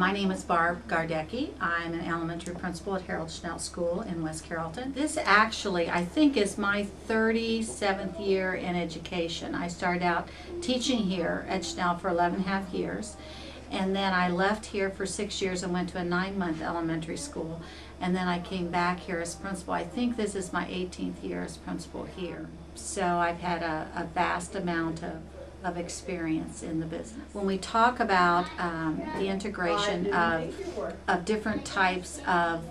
My name is Barb Gardecki. I'm an elementary principal at Harold Schnell School in West Carrollton. This actually, I think, is my 37th year in education. I started out teaching here at Schnell for 11.5 years, and then I left here for 6 years and went to a 9-month elementary school, and then I came back here as principal. I think this is my 18th year as principal here. So I've had a vast amount of experience in the business. When we talk about the integration of different types of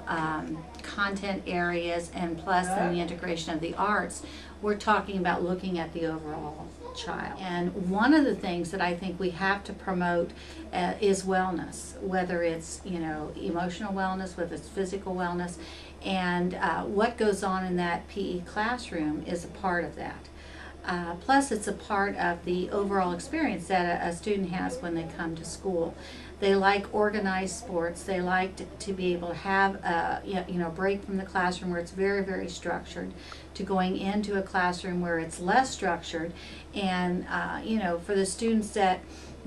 content areas and plus then the integration of the arts, we're talking about looking at the overall child. And one of the things that I think we have to promote is wellness, whether it's emotional wellness, whether it's physical wellness, and what goes on in that PE classroom is a part of that. Plus, it's a part of the overall experience that a student has when they come to school. They like organized sports. They like to be able to have a break from the classroom where it's very, very structured, to going into a classroom where it's less structured. And for the students that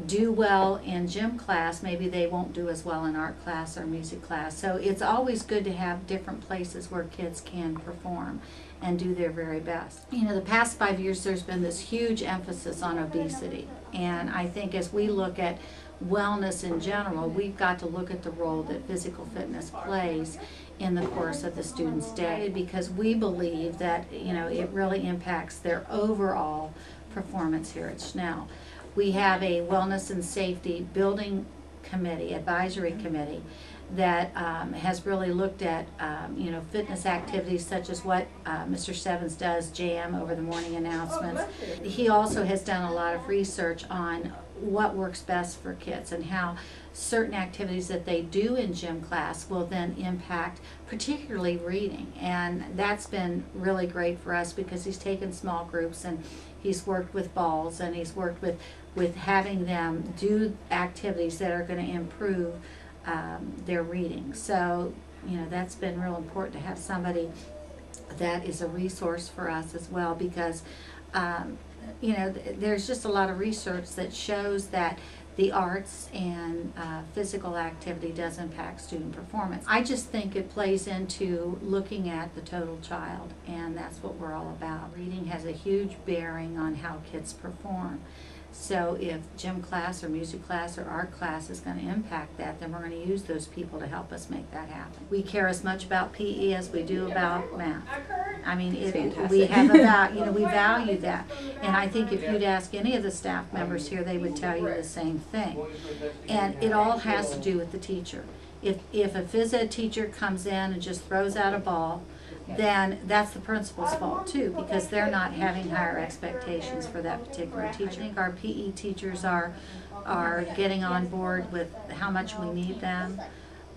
do well in gym class, maybe they won't do as well in art class or music class. So it's always good to have different places where kids can perform and do their very best. The past 5 years there's been this huge emphasis on obesity, and I think as we look at wellness in general, we've got to look at the role that physical fitness plays in the course of the student's day, because we believe that it really impacts their overall performance here at Schnell. We have a wellness and safety building committee, advisory committee, that has really looked at fitness activities such as what Mr. Sevens does, jam over the morning announcements. He also has done a lot of research on what works best for kids and how certain activities that they do in gym class will then impact particularly reading. And that's been really great for us because he's taken small groups and he's worked with balls and he's worked with having them do activities that are going to improve their reading. So that's been real important to have somebody that is a resource for us as well, because there's just a lot of research that shows that the arts and physical activity does impact student performance. I just think it plays into looking at the total child, and that's what we're all about. Reading has a huge bearing on how kids perform. So if gym class or music class or art class is going to impact that, then we're going to use those people to help us make that happen. We care as much about PE as we do about math. I mean, we have we value that. And I think if you'd ask any of the staff members here, they would tell you the same thing. And it all has to do with the teacher. If a phys ed teacher comes in and just throws out a ball, then that's the principal's fault too, because they're not having higher expectations for that particular teacher. I think our PE teachers are getting on board with how much we need them.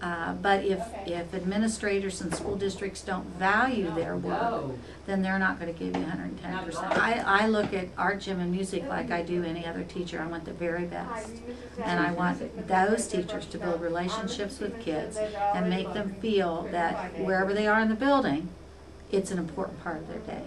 But if administrators and school districts don't value their work, then they're not going to give you 110%. I look at art, gym, and music like I do any other teacher. I want the very best. And I want those teachers to build relationships with kids and make them feel that wherever they are in the building, it's an important part of their day.